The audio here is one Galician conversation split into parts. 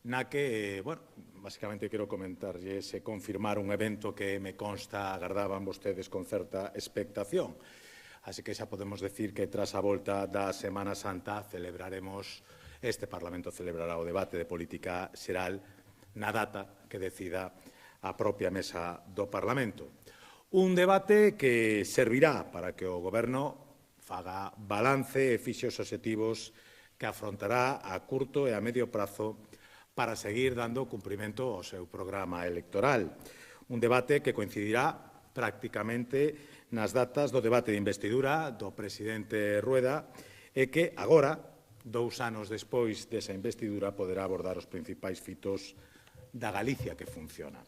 na que, bueno, basicamente quero comentarlles e confirmar un evento que me consta agardaban vostedes con certa expectación. Así que xa podemos decir que tras a volta da Semana Santa este Parlamento celebrará o debate de política xeral na data que decida a propia mesa do Parlamento. Un debate que servirá para que o Goberno faga balance e fixe os obxectivos que afrontará a curto e a medio prazo para seguir dando cumprimento ao seu programa electoral. Un debate que coincidirá prácticamente nas datas do debate de investidura do presidente Rueda e que agora, 2 anos despois desa investidura, poderá abordar os principais fitos da Galicia que funciona.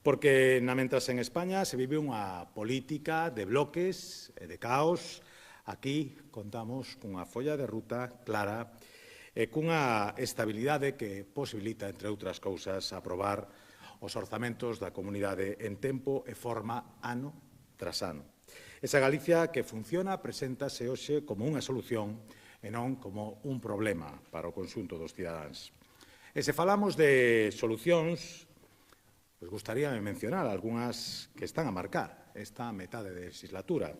Porque, mentras en España se vive unha política de bloques e de caos, aquí contamos cunha folla de ruta clara e cunha estabilidade que posibilita, entre outras cousas, aprobar os orzamentos da comunidade en tempo e forma ano tras ano. Esa Galicia que funciona preséntase hoxe como unha solución e non como un problema para o conxunto dos cidadáns. E se falamos de solucións, pues gustaríame mencionar algunhas que están a marcar esta metade de legislatura.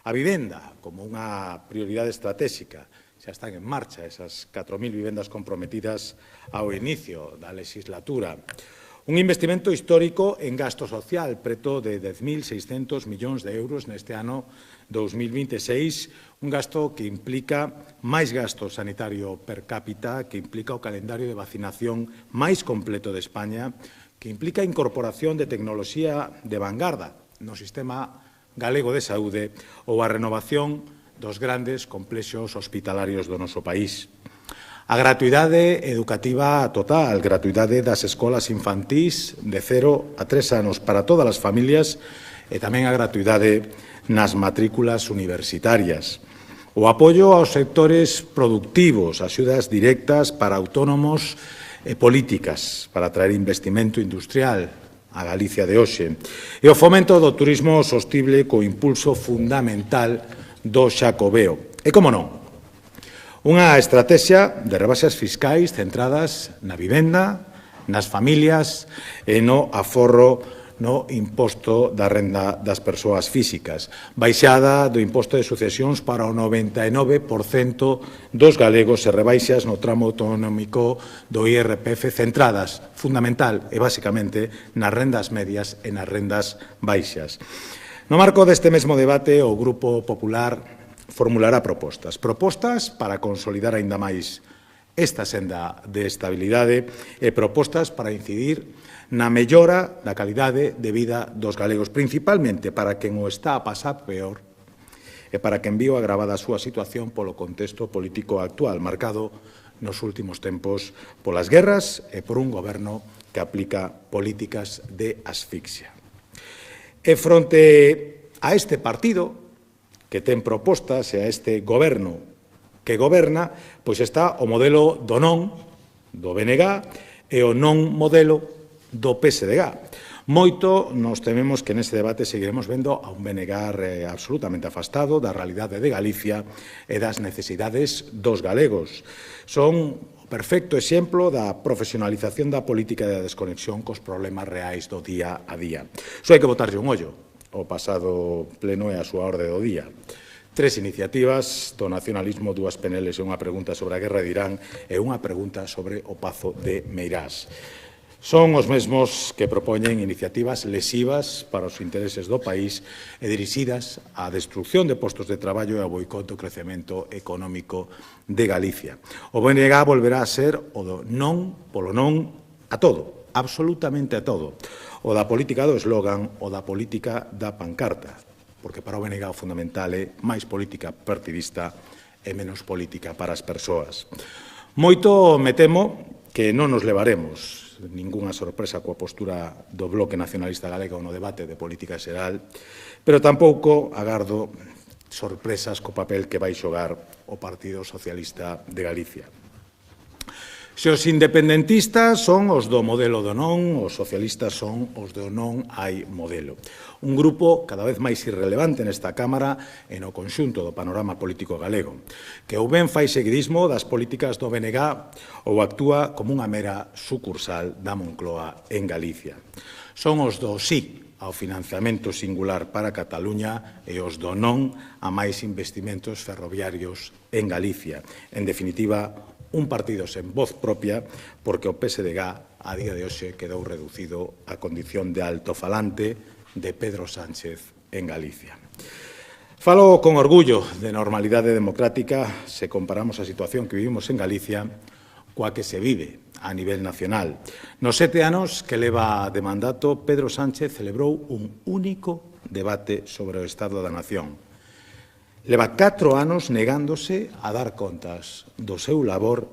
A vivenda como unha prioridade estratégica. Xa están en marcha esas 4.000 vivendas comprometidas ao inicio da legislatura. Un investimento histórico en gasto social, preto de 10.600 millóns de euros neste ano 2026, un gasto que implica máis gasto sanitario per cápita, que implica o calendario de vacinación máis completo de España, que implica a incorporación de tecnoloxía de vanguarda no sistema galego de saúde ou a renovación dos grandes complexos hospitalarios do noso país. A gratuidade educativa total, gratuidade das escolas infantís de 0 a 3 anos para todas as familias e tamén a gratuidade nas matrículas universitarias. O apoio aos sectores productivos, axudas directas para autónomos e políticas para atraer investimento industrial a Galicia de hoxe. E o fomento do turismo sostible co impulso fundamental do Xacobeo. E como non? Unha estrategia de rebaixas fiscais centradas na vivenda, nas familias e no aforro no imposto da renda das persoas físicas. Baixada do imposto de sucesións para o 99% dos galegos e rebaixas no tramo autonómico do IRPF centradas, fundamental e basicamente, nas rendas medias e nas rendas baixas. No marco deste mesmo debate, o Grupo Popular formulará propostas para consolidar aínda máis esta senda de estabilidade e propostas para incidir na mellora da calidade de vida dos galegos, principalmente para quen o está a pasar peor e para quen viu agravada a súa situación polo contexto político actual, marcado nos últimos tempos polas guerras e por un goberno que aplica políticas de asfixia. E fronte a este partido que ten propostas e a este goberno que goberna, pois está o modelo do non, do BNG, e o non modelo do PSDG. Moito nos tememos que neste debate seguiremos vendo a un BNG absolutamente afastado da realidade de Galicia e das necesidades dos galegos. Son o perfecto exemplo da profesionalización da política e da desconexión cos problemas reais do día a día. Só hai que botarlle un ollo. O pasado pleno e a súa orde do día. 3 iniciativas do nacionalismo, 2 peneles e unha pregunta sobre a guerra de Irán e unha pregunta sobre o Pazo de Meirás. Son os mesmos que propoñen iniciativas lesivas para os intereses do país e dirixidas á destrucción de postos de traballo e ao boicot do crecemento económico de Galicia. O BNG volverá a ser o do non polo non a todo, absolutamente a todo. O da política do eslogan, o da política da pancarta, porque para o BNG o fundamental é máis política partidista e menos política para as persoas. Moito me temo que non nos levaremos ningunha sorpresa coa postura do Bloque Nacionalista Galego no debate de política xeral, pero tampouco agardo sorpresas co papel que vai xogar o Partido Socialista de Galicia. Se os independentistas son os do modelo do non, os socialistas son os do non hai modelo. Un grupo cada vez máis irrelevante nesta Cámara e no conxunto do panorama político galego, que ou ben fai seguidismo das políticas do BNG ou actúa como unha mera sucursal da Moncloa en Galicia. Son os do sí ao financiamento singular para Cataluña e os do non a máis investimentos ferroviarios en Galicia. En definitiva, un partido sen voz propia, porque o PSDG a día de hoxe quedou reducido á condición de altofalante de Pedro Sánchez en Galicia. Falo con orgullo de normalidade democrática se comparamos a situación que vivimos en Galicia coa que se vive a nivel nacional. Nos 7 anos que leva de mandato, Pedro Sánchez celebrou un único debate sobre o Estado da Nación. Leva 4 anos negándose a dar contas do seu labor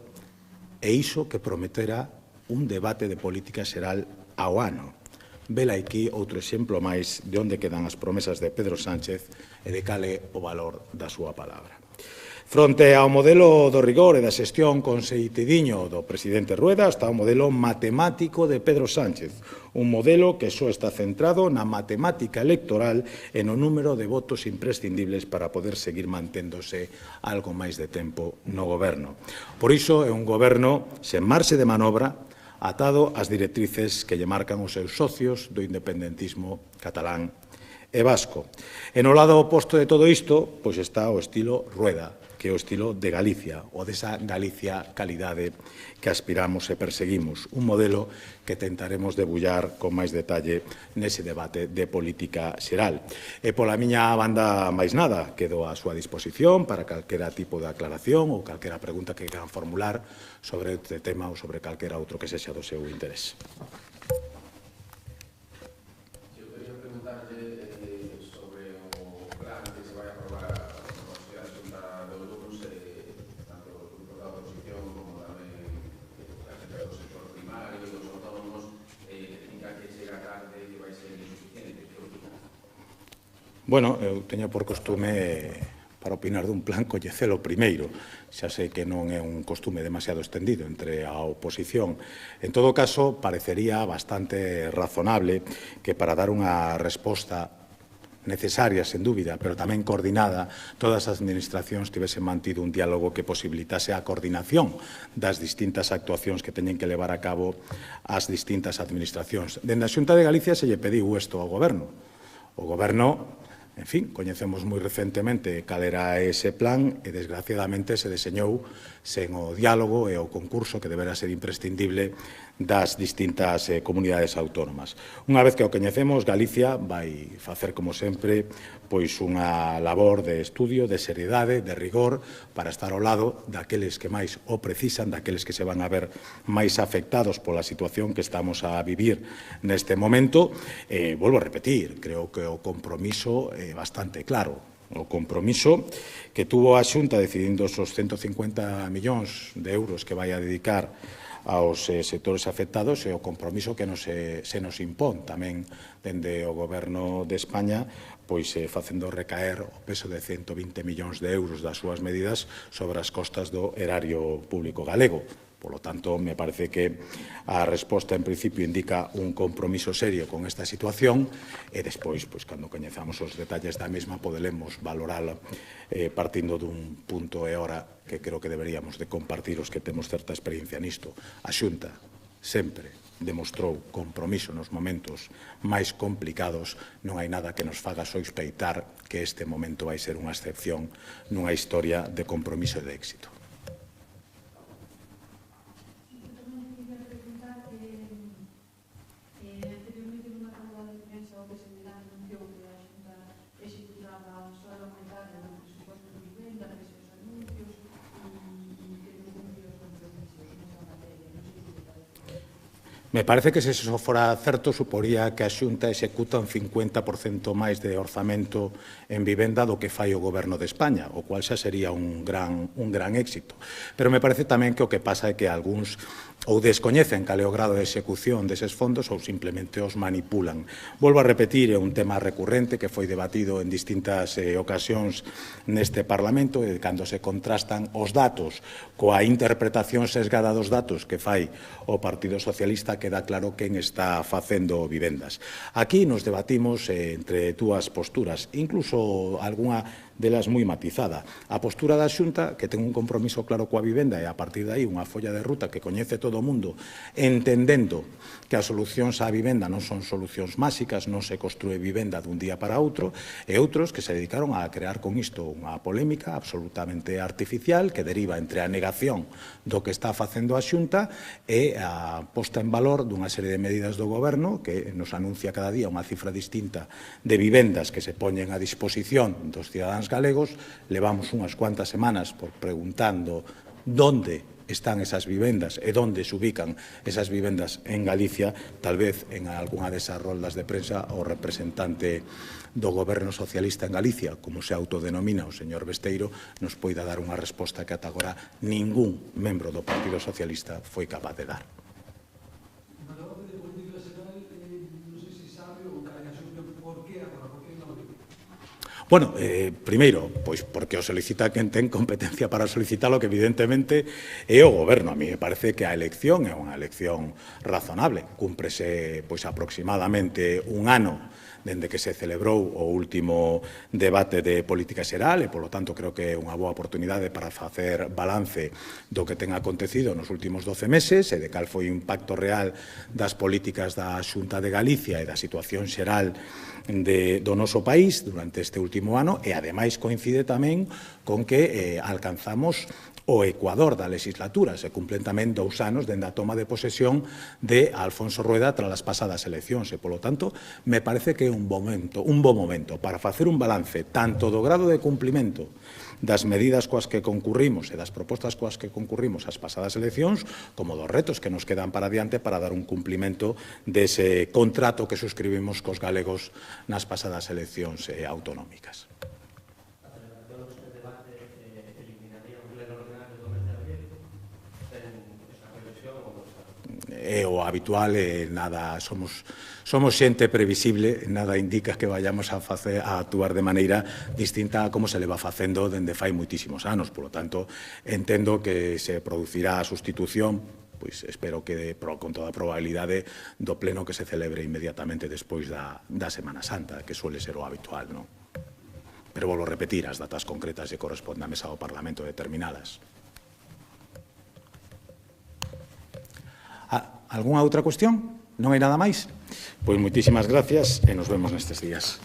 e iso que prometera un debate de política xeral ao ano. Vela aquí outro exemplo máis de onde quedan as promesas de Pedro Sánchez e de cal é o valor da súa palabra. Fronte ao modelo do rigor e da xestión conceitidiño do presidente Rueda está o modelo matemático de Pedro Sánchez, un modelo que só está centrado na matemática electoral e no número de votos imprescindibles para poder seguir manténdose algo máis de tempo no goberno. Por iso é un goberno sen marxe de manobra, atado ás directrices que lle marcan os seus socios do independentismo catalán e vasco. E no lado oposto de todo isto, pois está o estilo Rueda, que é o estilo de Galicia, ou desa Galicia calidade que aspiramos e perseguimos. Un modelo que tentaremos debullar con máis detalle nese debate de política xeral. E pola miña banda máis nada, quedo á súa disposición para calquera tipo de aclaración ou calquera pregunta que queran formular sobre este tema ou sobre calquera outro que sexa do seu interés. Bueno, eu teño por costume, para opinar dun plan, coñecelo primeiro. Xa sei que non é un costume demasiado extendido entre a oposición. En todo caso, parecería bastante razonable que para dar unha resposta necesaria, sen dúbida, pero tamén coordinada, todas as administracións tivesen mantido un diálogo que posibilitase a coordinación das distintas actuacións que teñen que levar a cabo as distintas administracións. Dende a Xunta de Galicia se lle pediu isto ao Goberno. O Goberno, en fin, coñecemos moi recentemente cal era ese plan e, desgraciadamente, se deseñou sen o diálogo e o concurso que deberá ser imprescindible das distintas comunidades autónomas. Unha vez que o coñecemos, Galicia vai facer, como sempre, pois unha labor de estudio, de seriedade, de rigor, para estar ao lado daqueles que máis o precisan, daqueles que se van a ver máis afectados pola situación que estamos a vivir neste momento. Volvo a repetir, creo que o compromiso é bastante claro. O compromiso que tuvo a Xunta decidindo os 150 millóns de euros que vai a dedicar aos sectores afectados e o compromiso que se nos impón tamén dende o Goberno de España, pois facendo recaer o peso de 120 millóns de euros das súas medidas sobre as costas do erario público galego. Por lo tanto, me parece que a resposta, en principio, indica un compromiso serio con esta situación e despois, pois, cando coñezamos os detalles da mesma, poderemos valorala partindo dun punto e hora que creo que deberíamos de compartir os que temos certa experiencia nisto. A Xunta sempre demostrou compromiso nos momentos máis complicados. Non hai nada que nos faga sospeitar que este momento vai ser unha excepción nunha historia de compromiso e de éxito. Me parece que se iso fora certo suporía que a Xunta executa un 50% máis de orzamento en vivenda do que fai o Goberno de España, o cual xa sería un gran éxito. Pero me parece tamén que o que pasa é que algúns ou descoñecen cal é o grado de execución deses fondos ou simplemente os manipulan. Volvo a repetir, é un tema recurrente que foi debatido en distintas ocasións neste Parlamento, e cando se contrastan os datos coa interpretación sesgada dos datos que fai o Partido Socialista, queda claro quen está facendo vivendas. Aquí nos debatimos entre dúas posturas, incluso algunha delas moi matizada. A postura da Xunta, que ten un compromiso claro coa vivenda e a partir de aí unha folla de ruta que coñece todo o mundo, entendendo que as solucións á vivenda non son solucións máxicas, non se construe vivenda dun día para outro, e outros que se dedicaron a crear con isto unha polémica absolutamente artificial que deriva entre a negación do que está facendo a Xunta e a posta en valor dunha serie de medidas do Goberno que nos anuncia cada día unha cifra distinta de vivendas que se poñen a disposición dos cidadáns galegos. Levamos unhas cuantas semanas por preguntando onde están esas vivendas e onde se ubican esas vivendas en Galicia. Tal vez en algunha desas roldas de prensa o representante do Goberno Socialista en Galicia, como se autodenomina o señor Besteiro, nos poida dar unha resposta que ata agora ningún membro do Partido Socialista foi capaz de dar. Bueno, primeiro, pois porque o solicita quen ten competencia para solicitalo, que evidentemente é o Goberno. A mí me parece que a elección é unha elección razonable. Cúmprese pois aproximadamente un ano dende que se celebrou o último debate de política xeral e, polo tanto, creo que é unha boa oportunidade para facer balance do que ten acontecido nos últimos 12 meses e de cal foi o impacto real das políticas da Xunta de Galicia e da situación xeral do noso país durante este último ano, e, ademais, coincide tamén con que alcanzamos o ecuador da legislatura. Se cumplen tamén 2 anos dende a toma de posesión de Alfonso Rueda tras as pasadas eleccións e, polo tanto, me parece que é un bo momento para facer un balance tanto do grado de cumprimento das medidas coas que concurrimos e das propostas coas que concurrimos ás pasadas eleccións, como dos retos que nos quedan para diante para dar un cumprimento dese contrato que suscribimos cos galegos nas pasadas eleccións autonómicas. É o habitual e nada, somos xente previsible, nada indica que vayamos a actuar de maneira distinta a como se leva facendo dende fai moitísimos anos. Por lo tanto, entendo que se producirá a sustitución, pois espero que con toda probabilidade do pleno que se celebre inmediatamente despois da Semana Santa, que suele ser o habitual, non? Pero volvo a repetir, as datas concretas lle corresponde á mesa do Parlamento determinadas. Algúnha outra cuestión? Non hai nada máis? Pois moitísimas gracias e nos vemos nestes días.